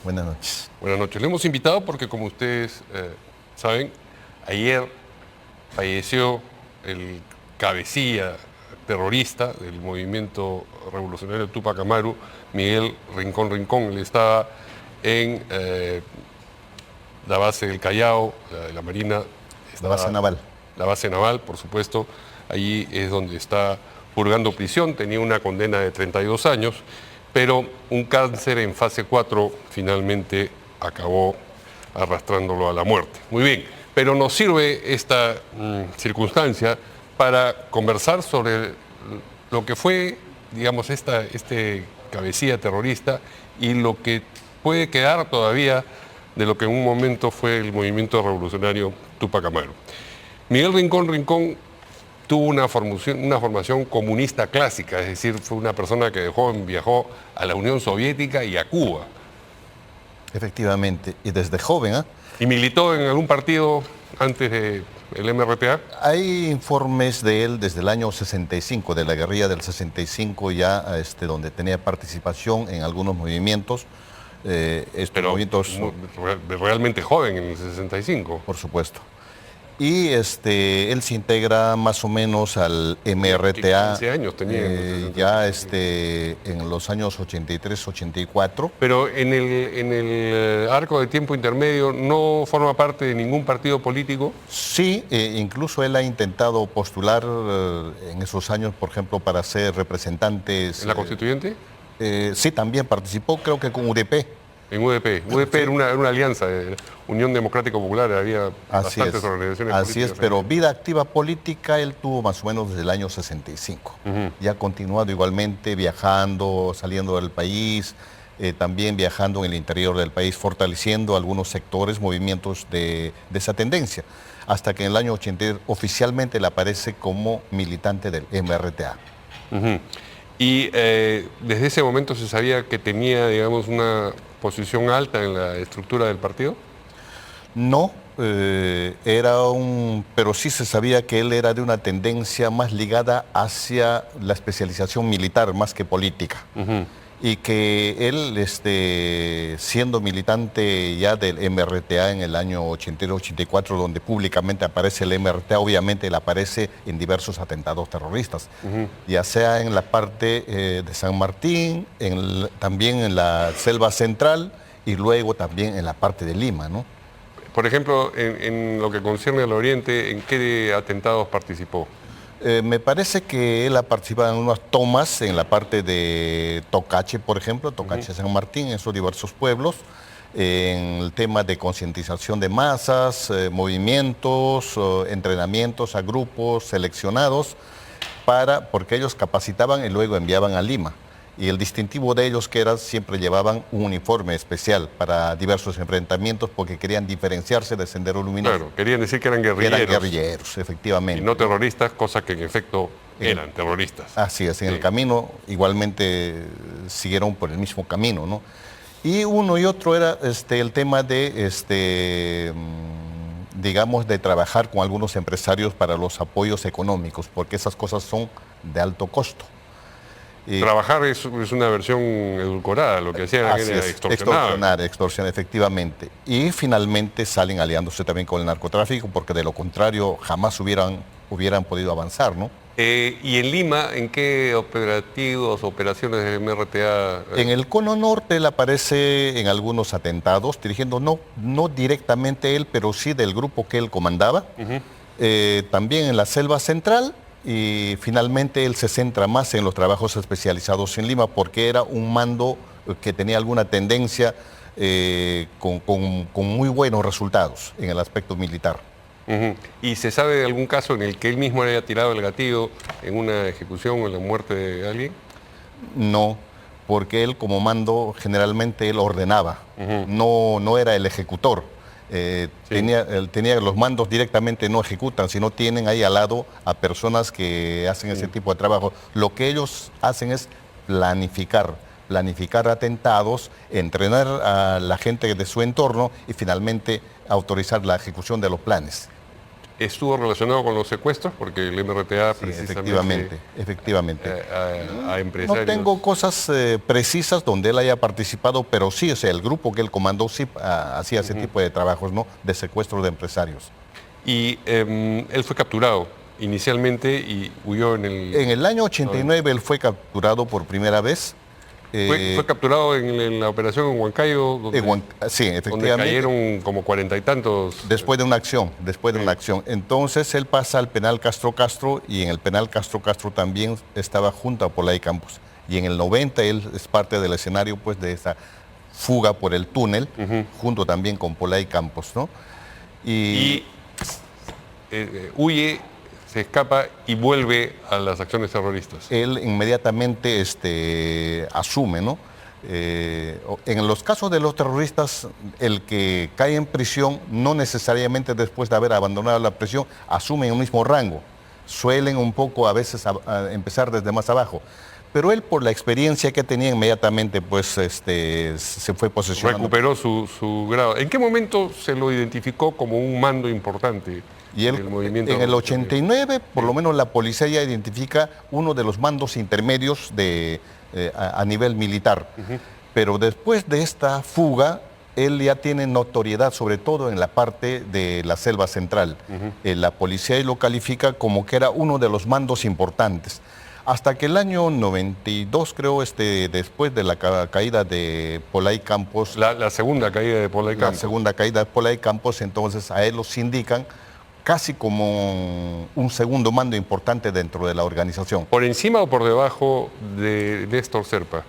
Buenas noches. Buenas noches. Le hemos invitado porque, como ustedes saben, ayer falleció el cabecilla terrorista del movimiento revolucionario Túpac Amaru, Miguel Rincón Rincón. Él estaba en la base del Callao, de la Marina. La base naval. La base naval, por supuesto. Allí es donde está purgando prisión. Tenía una condena de 32 años. Pero un cáncer en fase 4 finalmente acabó arrastrándolo a la muerte. Muy bien, pero nos sirve esta circunstancia para conversar sobre lo que fue, digamos, este cabecilla terrorista y lo que puede quedar todavía de lo que en un momento fue el movimiento revolucionario Túpac Amaru. Miguel Rincón Rincón tuvo una formación comunista clásica, es decir, fue una persona que de joven viajó a la Unión Soviética y a Cuba. Efectivamente, y desde joven, ¿eh? ¿Y militó en algún partido antes del MRTA? Hay informes de él desde el año 65, de la guerrilla del 65 ya, donde tenía participación en algunos movimientos. Pero movimientos... realmente joven, en el 65. Por supuesto. Y él se integra más o menos al MRTA. 15 años tenía. Ya en los años 83, 84. Pero en el arco de tiempo intermedio, ¿no forma parte de ningún partido político? Sí, incluso él ha intentado postular en esos años, por ejemplo, para ser representante. ¿En la Constituyente? Sí, también participó, creo que con UDP. En UDP. UDP Sí. era una alianza, Unión Democrática Popular, había bastantes organizaciones políticas. Así es, pero vida activa política él tuvo más o menos desde el año 65. Ya ha continuado igualmente viajando, saliendo del país, también viajando en el interior del país, fortaleciendo algunos sectores, movimientos de esa tendencia, hasta que en el año 80 oficialmente le aparece como militante del MRTA. Y desde ese momento se sabía que tenía, digamos, una posición alta en la estructura del partido. No, pero sí se sabía que él era de una tendencia más ligada hacia la especialización militar más que política. Y que él, siendo militante ya del MRTA en el año 83-84, donde públicamente aparece el MRTA, obviamente él aparece en diversos atentados terroristas, ya sea en la parte de San Martín, también en la Selva Central y luego también en la parte de Lima, ¿no? Por ejemplo, en lo que concierne al Oriente, ¿en qué atentados participó? Me parece que él ha participado en unas tomas en la parte de Tocache, por ejemplo, Tocache, San Martín, en esos diversos pueblos, en el tema de concientización de masas, movimientos, entrenamientos a grupos seleccionados, porque ellos capacitaban y luego enviaban a Lima. Y el distintivo de ellos que era siempre llevaban un uniforme especial para diversos enfrentamientos porque querían diferenciarse de Sendero Luminoso. Claro, querían decir que eran guerrilleros. Eran guerrilleros, efectivamente. Y no terroristas, cosa que en efecto eran terroristas. Así es, en el camino igualmente siguieron por el mismo camino, ¿no? Y uno y otro era el tema de, digamos, de trabajar con algunos empresarios para los apoyos económicos, porque esas cosas son de alto costo. Trabajar es una versión edulcorada, lo que hacían era extorsionar, efectivamente. Y finalmente salen aliándose también con el narcotráfico, porque de lo contrario jamás hubieran podido avanzar, ¿no? ¿Y en Lima, en qué operaciones del MRTA? En el Cono Norte él aparece en algunos atentados, dirigiendo no directamente él, pero sí del grupo que él comandaba. También en la Selva Central. Y finalmente él se centra más en los trabajos especializados en Lima porque era un mando que tenía alguna tendencia con muy buenos resultados en el aspecto militar. ¿Y se sabe de algún caso en el que él mismo haya tirado el gatillo en una ejecución o en la muerte de alguien? No, porque él como mando generalmente él ordenaba, no era el ejecutor. Tenía los mandos directamente no ejecutan, sino tienen ahí al lado a personas que hacen ese tipo de trabajo. Lo que ellos hacen es planificar atentados, entrenar a la gente de su entorno y finalmente autorizar la ejecución de los planes. estuvo relacionado con los secuestros, porque el MRTA Sí, precisamente efectivamente. a empresarios. No tengo cosas precisas donde él haya participado, pero sí, o sea, el grupo que él comandó sí hacía ese tipo de trabajos, ¿no? De secuestro de empresarios. Y él fue capturado inicialmente y huyó en el... En el año 89 él fue capturado por primera vez. Fue capturado en la operación en Huancayo, Sí, donde efectivamente. cayeron como 40 y tantos. Después de una acción. Entonces él pasa al penal Castro Castro y en el penal Castro Castro también estaba junto a Pola y Campos. Y en el 90 él es parte del escenario pues de esa fuga por el túnel, junto también con Pola y Campos, ¿no? Y huye, se escapa y vuelve a las acciones terroristas. Él inmediatamente asume, ¿no? En los casos de los terroristas, el que cae en prisión no necesariamente después de haber abandonado la prisión asume un mismo rango. Suelen un poco a veces a empezar desde más abajo. Pero él, por la experiencia que tenía, inmediatamente pues, se fue posesionando. Recuperó su grado. ¿En qué momento se lo identificó como un mando importante? Y él, del movimiento en el 89, por lo menos la policía ya identifica uno de los mandos intermedios a nivel militar. Pero después de esta fuga, él ya tiene notoriedad, sobre todo en la parte de la selva central. La policía lo califica como que era uno de los mandos importantes. Hasta que el año 92, creo, después de la caída de Pola y Campos... La segunda caída de Pola y Campos. La segunda caída de Pola y Campos, entonces a él lo sindican casi como un segundo mando importante dentro de la organización. ¿Por encima o por debajo de Néstor Serpa?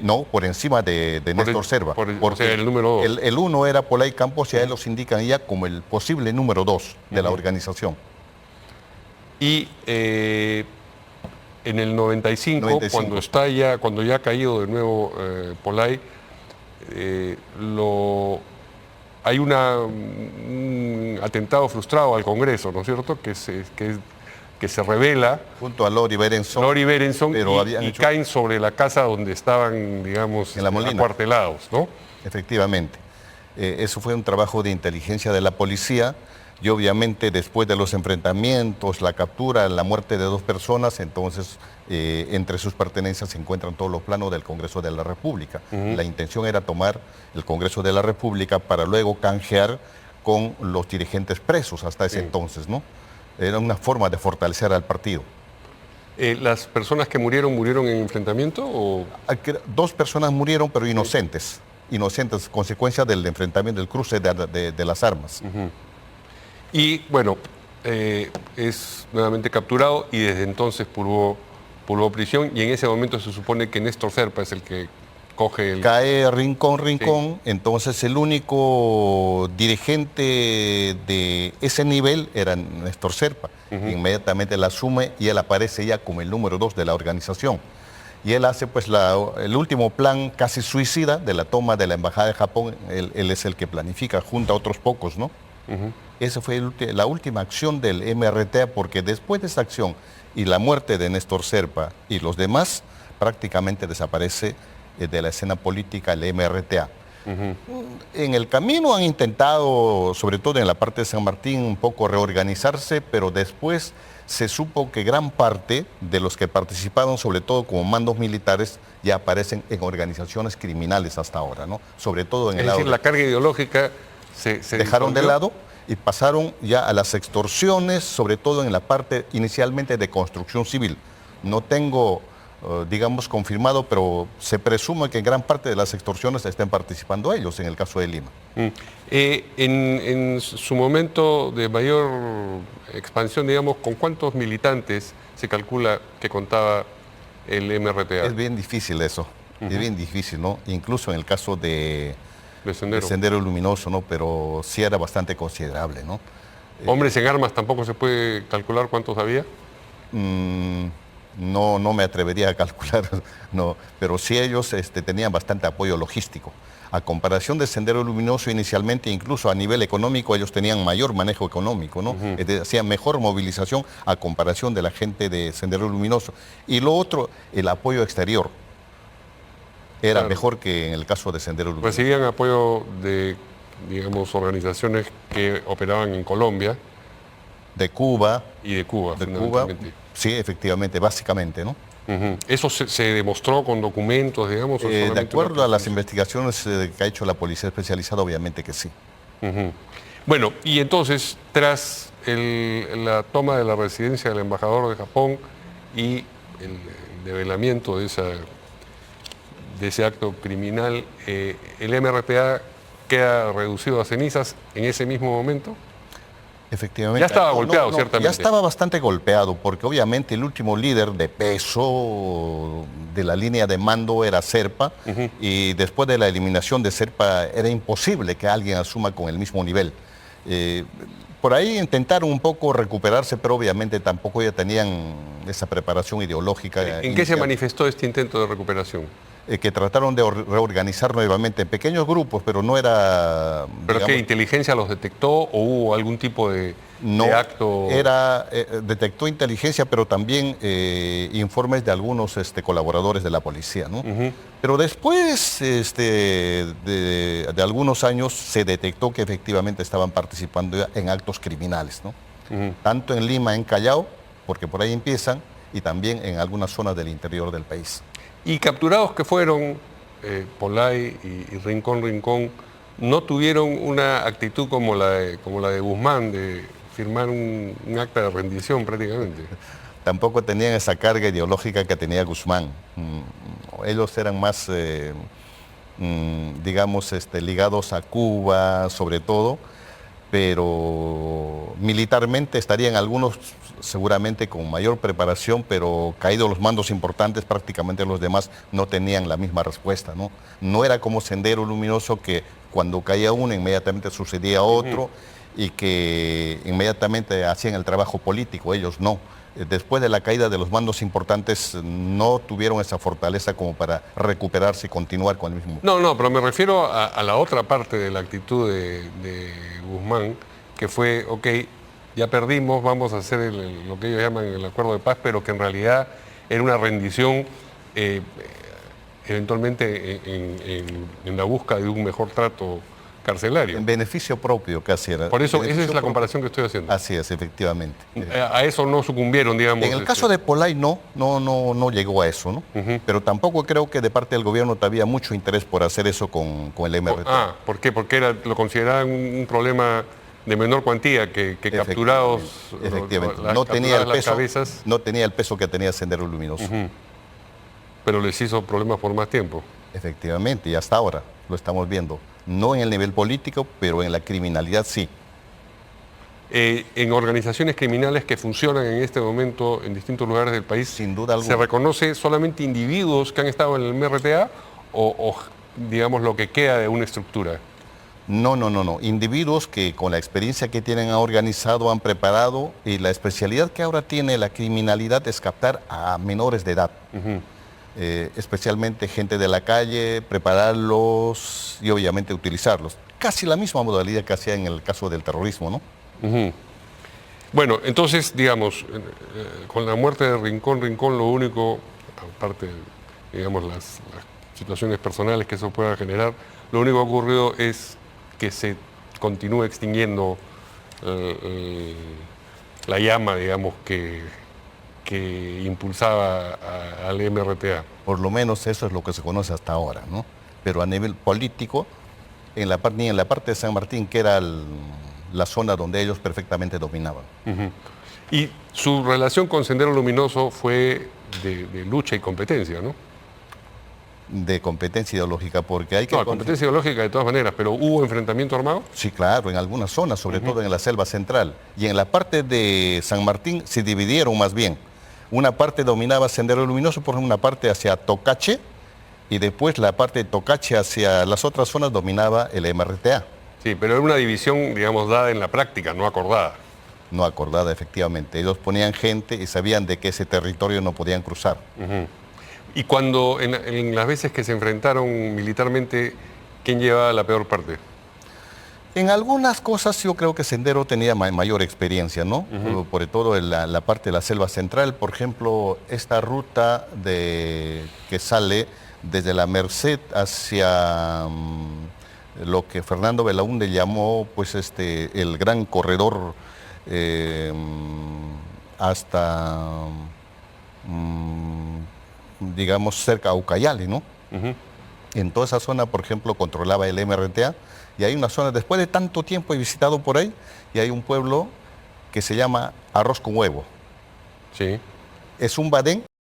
No, por encima de Néstor Serpa. Porque o sea, el número 2. El uno era Pola y Campos y a él los indican ya como el posible número 2 de la organización. Y en el 95, cuando ya ha caído de nuevo Polay, hay un atentado frustrado al Congreso, ¿no es cierto?, que se revela junto a Lori Berenson, y caen sobre la casa donde estaban, digamos, acuartelados, ¿no? Efectivamente. Eso fue un trabajo de inteligencia de la policía y obviamente después de los enfrentamientos, la captura, la muerte de 2 personas, entonces entre sus pertenencias se encuentran todos los planos del Congreso de la República. La intención era tomar el Congreso de la República para luego canjear con los dirigentes presos hasta ese entonces, ¿no? Era una forma de fortalecer al partido. ¿Las personas que murieron en enfrentamiento? ¿O? 2 personas murieron, pero inocentes. Inocentes, consecuencia del enfrentamiento, del cruce de las armas. Y bueno, es nuevamente capturado y desde entonces purgó prisión, y en ese momento se supone que Néstor Serpa es el que coge el... Cae rincón, entonces el único dirigente de ese nivel era Néstor Serpa. Inmediatamente la asume y él aparece ya como el número 2 de la organización. Y él hace pues el último plan casi suicida de la toma de la Embajada de Japón, él es el que planifica junto a otros pocos, ¿no? Esa fue la última acción del MRTA, porque después de esa acción y la muerte de Néstor Serpa y los demás, prácticamente desaparece de la escena política el MRTA. En el camino han intentado, sobre todo en la parte de San Martín, un poco reorganizarse, pero después se supo que gran parte de los que participaron, sobre todo como mandos militares, ya aparecen en organizaciones criminales hasta ahora, ¿no? Sobre todo en el lado... Es decir, la carga ideológica se dejaron de lado y pasaron ya a las extorsiones, sobre todo en la parte inicialmente de construcción civil. No tengo, digamos, confirmado, pero se presume que en gran parte de las extorsiones estén participando ellos, en el caso de Lima. En su momento de mayor expansión, digamos, ¿con cuántos militantes se calcula que contaba el MRTA? Es bien difícil eso, es bien difícil, ¿no? Incluso en el caso de Sendero Luminoso, ¿no? Pero sí era bastante considerable, ¿no? ¿Hombres en armas tampoco se puede calcular cuántos había? No me atrevería a calcular, no, pero sí ellos tenían bastante apoyo logístico. A comparación de Sendero Luminoso inicialmente, incluso a nivel económico, ellos tenían mayor manejo económico, ¿no? Hacían mejor movilización a comparación de la gente de Sendero Luminoso. Y lo otro, el apoyo exterior. Era mejor que en el caso de Sendero Luminoso. Recibían apoyo de, digamos, organizaciones que operaban en Colombia, De Cuba. Y de Cuba, De Cuba, fundamentalmente. sí, efectivamente, básicamente, ¿no? ¿Eso se demostró con documentos, digamos? ¿O De solamente acuerdo una a las presunción? investigaciones que ha hecho la policía especializada, obviamente que sí. Bueno, y entonces, tras la toma de la residencia del embajador de Japón y el develamiento de ese acto criminal, el MRTA queda reducido a cenizas en ese mismo momento. Efectivamente. Ya estaba golpeado, ciertamente. Ya estaba bastante golpeado, porque obviamente el último líder de peso de la línea de mando era Serpa, y después de la eliminación de Serpa era imposible que alguien asuma con el mismo nivel. Por ahí intentaron un poco recuperarse, pero obviamente tampoco ya tenían esa preparación ideológica. ¿En qué se manifestó este intento de recuperación? Que trataron de reorganizar nuevamente en pequeños grupos, pero no era... ¿Pero digamos, qué inteligencia los detectó o hubo algún tipo de acto? Detectó inteligencia, pero también informes de algunos colaboradores de la policía, ¿no? Pero después de algunos años se detectó que efectivamente estaban participando en actos criminales, ¿no? Tanto en Lima, en Callao, porque por ahí empiezan, y también en algunas zonas del interior del país. Y capturados que fueron, Polay y Rincón Rincón, no tuvieron una actitud como la de Guzmán, de firmar un acta de rendición prácticamente. Tampoco tenían esa carga ideológica que tenía Guzmán. Ellos eran más, digamos, ligados a Cuba, sobre todo, pero militarmente estarían algunos seguramente con mayor preparación, pero caídos los mandos importantes, prácticamente los demás no tenían la misma respuesta, ¿no? No era como Sendero Luminoso, que cuando caía uno inmediatamente sucedía otro, y que inmediatamente hacían el trabajo político. Ellos no. Después de la caída de los mandos importantes no tuvieron esa fortaleza como para recuperarse y continuar con el mismo. No, pero me refiero a la otra parte de la actitud de Guzmán, que fue, ok, ya perdimos, vamos a hacer lo que ellos llaman el acuerdo de paz, pero que en realidad era una rendición eventualmente en la búsqueda de un mejor trato carcelario. En beneficio propio casi era. Por eso, esa es la comparación que estoy haciendo. Así es, efectivamente. A eso no sucumbieron, digamos. En el caso de Polay no llegó a eso, ¿no? Pero tampoco creo que de parte del gobierno había mucho interés por hacer eso con el MRTA. ¿Por qué? Porque lo consideraban un problema de menor cuantía que capturados. Efectivamente. Cabezas. No tenía el peso que tenía Sendero Luminoso. Pero les hizo problemas por más tiempo. Efectivamente, y hasta ahora lo estamos viendo. No en el nivel político, pero en la criminalidad sí. En organizaciones criminales que funcionan en este momento en distintos lugares del país, sin duda alguna, ¿se reconoce solamente individuos que han estado en el MRTA o digamos lo que queda de una estructura? No. Individuos que con la experiencia que tienen han organizado, han preparado, y la especialidad que ahora tiene la criminalidad es captar a menores de edad. Especialmente gente de la calle, prepararlos y obviamente utilizarlos. Casi la misma modalidad que hacía en el caso del terrorismo, ¿no? Bueno, entonces, digamos, con la muerte de Rincón, lo único, aparte, digamos, las situaciones personales que eso pueda generar, lo único que ha ocurrido es que se continúe extinguiendo la llama, digamos, que impulsaba al MRTA. Por lo menos eso es lo que se conoce hasta ahora, ¿no? Pero a nivel político, ni en la parte de San Martín, que era la zona donde ellos perfectamente dominaban. Y su relación con Sendero Luminoso fue de lucha y competencia, ¿no? De competencia ideológica, porque hay que... No, competencia ideológica de todas maneras, pero ¿hubo enfrentamiento armado? Sí, claro, en algunas zonas, sobre todo en la selva central. Y en la parte de San Martín se dividieron más bien. Una parte dominaba Sendero Luminoso, por una parte hacia Tocache, y después la parte de Tocache hacia las otras zonas dominaba el MRTA. Sí, pero era una división, digamos, dada en la práctica, no acordada. No acordada, efectivamente. Ellos ponían gente y sabían de que ese territorio no podían cruzar. Y cuando, en las veces que se enfrentaron militarmente, ¿quién llevaba la peor parte? En algunas cosas yo creo que Sendero tenía mayor experiencia, ¿no? Por todo en la parte de la selva central, por ejemplo, esta ruta que sale desde la Merced hacia lo que Fernando Belaúnde llamó pues el gran corredor hasta, digamos, cerca a Ucayali, ¿no? En toda esa zona, por ejemplo, controlaba el MRTA, y hay una zona, después de tanto tiempo he visitado por ahí, y hay un pueblo que se llama Arroz con Huevo. Sí. Es un badén